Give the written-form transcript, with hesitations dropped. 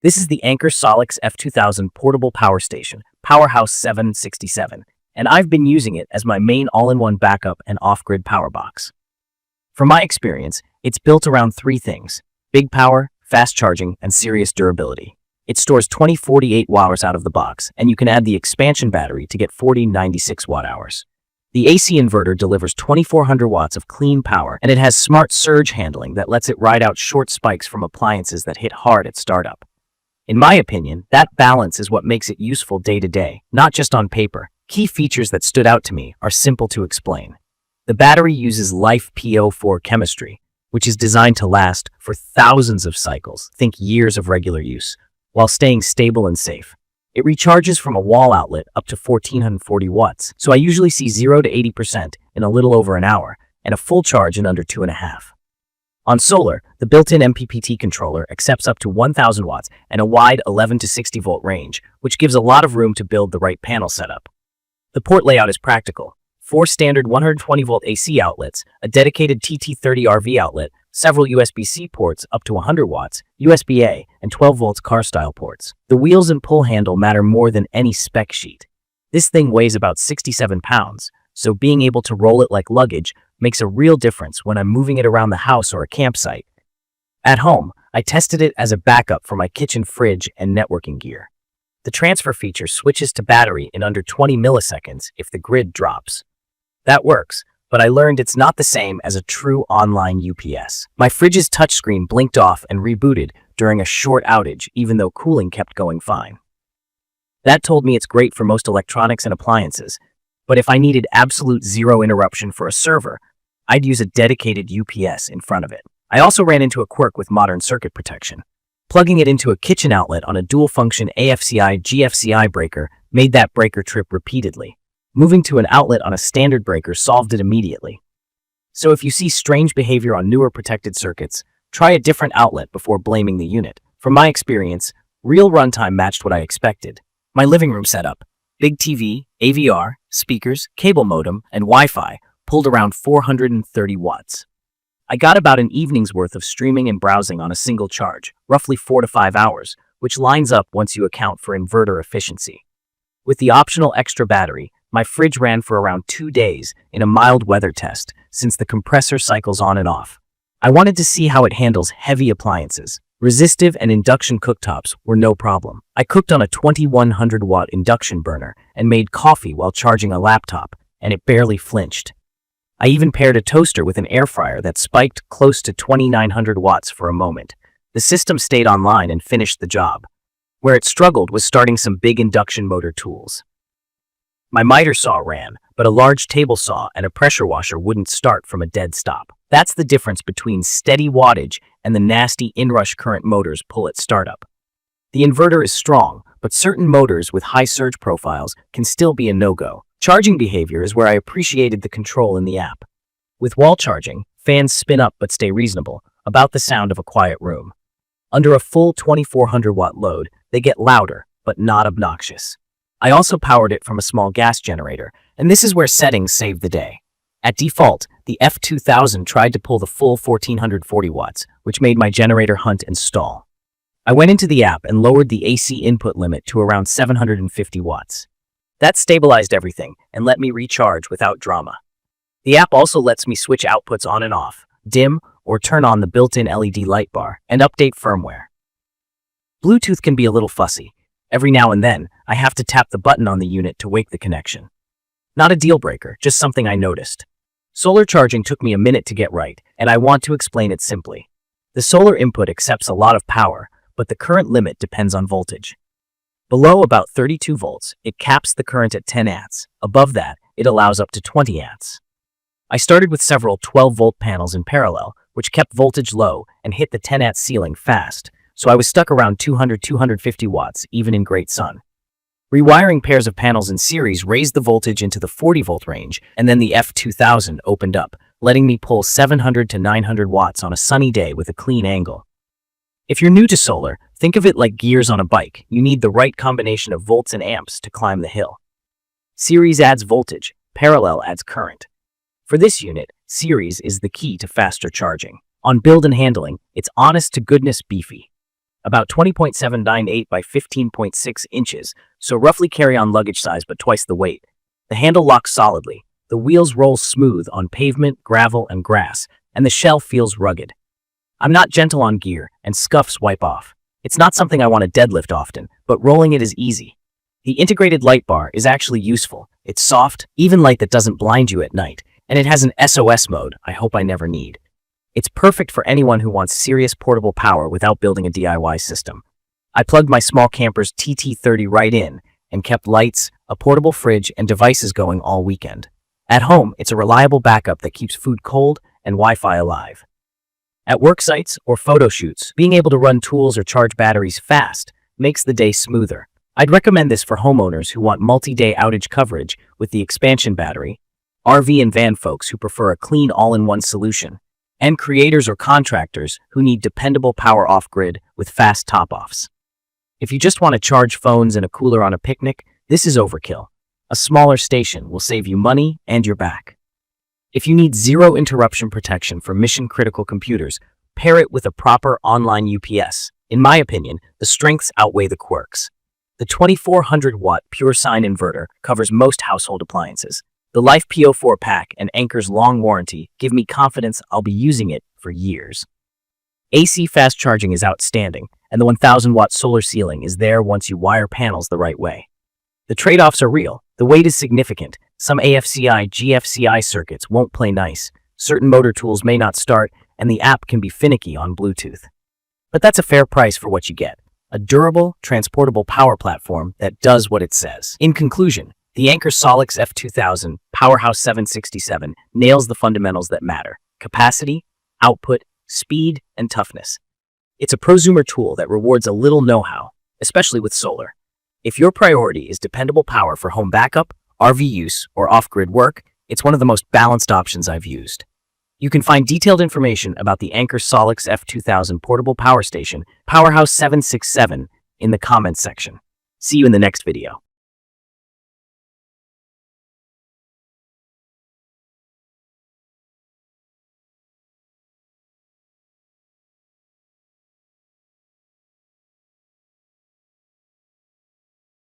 This is the Anker SOLIX F2000 portable power station, PowerHouse 767, and I've been using it as my main all-in-one backup and off-grid power box. From my experience, it's built around three things: big power, fast charging, and serious durability. It stores 2048 watt-hours out of the box, and you can add the expansion battery to get 4096 watt-hours. The AC inverter delivers 2400 watts of clean power, and it has smart surge handling that lets it ride out short spikes from appliances that hit hard at startup. In my opinion, that balance is what makes it useful day to day, not just on paper. Key features that stood out to me are simple to explain. The battery uses LiFePO4 chemistry, which is designed to last for thousands of cycles, think years of regular use, while staying stable and safe. It recharges from a wall outlet up to 1440 watts, so I usually see 0 to 80% in a little over an hour, and a full charge in under 2.5. On solar, the built-in MPPT controller accepts up to 1000 watts and a wide 11 to 60 volt range, which gives a lot of room to build the right panel setup. The port layout is practical. 4 standard 120 volt AC outlets, a dedicated TT30 RV outlet, several USB-C ports up to 100 watts, USB-A, and 12 volts car-style ports. The wheels and pull handle matter more than any spec sheet. This thing weighs about 67 pounds, so being able to roll it like luggage makes a real difference when I'm moving it around the house or a campsite. At home, I tested it as a backup for my kitchen fridge and networking gear. The transfer feature switches to battery in under 20 milliseconds if the grid drops. That works, but I learned it's not the same as a true online UPS. My fridge's touchscreen blinked off and rebooted during a short outage, even though cooling kept going fine. That told me it's great for most electronics and appliances, but if I needed absolute zero interruption for a server, I'd use a dedicated UPS in front of it. I also ran into a quirk with modern circuit protection. Plugging it into a kitchen outlet on a dual-function AFCI-GFCI breaker made that breaker trip repeatedly. Moving to an outlet on a standard breaker solved it immediately. So if you see strange behavior on newer protected circuits, try a different outlet before blaming the unit. From my experience, real runtime matched what I expected. My living room setup, big TV, AVR, speakers, cable modem, and Wi-Fi pulled around 430 watts. I got about an evening's worth of streaming and browsing on a single charge, roughly 4 to 5 hours, which lines up once you account for inverter efficiency. With the optional extra battery, my fridge ran for around 2 days in a mild weather test, since the compressor cycles on and off. I wanted to see how it handles heavy appliances. Resistive and induction cooktops were no problem. I cooked on a 2100 watt induction burner and made coffee while charging a laptop, and it barely flinched. I even paired a toaster with an air fryer that spiked close to 2900 watts for a moment. The system stayed online and finished the job. Where it struggled was starting some big induction motor tools. My miter saw ran, but a large table saw and a pressure washer wouldn't start from a dead stop. That's the difference between steady wattage and the nasty inrush current motors pull at startup. The inverter is strong, but certain motors with high surge profiles can still be a no-go. Charging behavior is where I appreciated the control in the app. With wall charging, fans spin up but stay reasonable, about the sound of a quiet room. Under a full 2400 watt load, they get louder, but not obnoxious. I also powered it from a small gas generator, and this is where settings save the day. At default, the F2000 tried to pull the full 1440 watts, which made my generator hunt and stall. I went into the app and lowered the AC input limit to around 750 watts. That stabilized everything and let me recharge without drama. The app also lets me switch outputs on and off, dim or turn on the built-in LED light bar, and update firmware. Bluetooth can be a little fussy. Every now and then, I have to tap the button on the unit to wake the connection. Not a deal breaker, just something I noticed. Solar charging took me a minute to get right, and I want to explain it simply. The solar input accepts a lot of power, but the current limit depends on voltage. Below about 32 volts, it caps the current at 10 amps. Above that, it allows up to 20 amps. I started with several 12-volt panels in parallel, which kept voltage low and hit the 10 amp ceiling fast, so I was stuck around 200-250 watts, even in great sun. Rewiring pairs of panels in series raised the voltage into the 40-volt range, and then the F2000 opened up, letting me pull 700 to 900 watts on a sunny day with a clean angle. If you're new to solar, think of it like gears on a bike. You need the right combination of volts and amps to climb the hill. Series adds voltage, parallel adds current. For this unit, series is the key to faster charging. On build and handling, it's honest-to-goodness beefy. about 20.798 by 15.6 inches, so roughly carry-on luggage size but twice the weight. The handle locks solidly, the wheels roll smooth on pavement, gravel, and grass, and the shell feels rugged. I'm not gentle on gear, and scuffs wipe off. It's not something I want to deadlift often, but rolling it is easy. The integrated light bar is actually useful. It's soft, even light that doesn't blind you at night, and it has an SOS mode I hope I never need. It's perfect for anyone who wants serious portable power without building a DIY system. I plugged my small camper's TT30 right in and kept lights, a portable fridge, and devices going all weekend. At home, it's a reliable backup that keeps food cold and Wi-Fi alive. At work sites or photo shoots, being able to run tools or charge batteries fast makes the day smoother. I'd recommend this for homeowners who want multi-day outage coverage with the expansion battery, RV and van folks who prefer a clean all-in-one solution, and creators or contractors who need dependable power off-grid with fast top-offs. If you just want to charge phones and a cooler on a picnic, this is overkill. A smaller station will save you money and your back. If you need zero interruption protection for mission-critical computers, pair it with a proper online UPS. In my opinion, the strengths outweigh the quirks. The 2400-watt pure sine inverter covers most household appliances. The Life PO4 pack and Anker's long warranty give me confidence I'll be using it for years. AC fast charging is outstanding, and the 1000-watt solar ceiling is there once you wire panels the right way. The trade-offs are real. The weight is significant. Some AFCI, GFCI circuits won't play nice, certain motor tools may not start, and the app can be finicky on Bluetooth. But that's a fair price for what you get. A durable, transportable power platform that does what it says. In conclusion, the Anker SOLIX F2000 PowerHouse 767 nails the fundamentals that matter: capacity, output, speed, and toughness. It's a prosumer tool that rewards a little know-how, especially with solar. If your priority is dependable power for home backup, RV use, or off-grid work, it's one of the most balanced options I've used. You can find detailed information about the Anker SOLIX F2000 portable power station, PowerHouse 767, in the comments section. See you in the next video.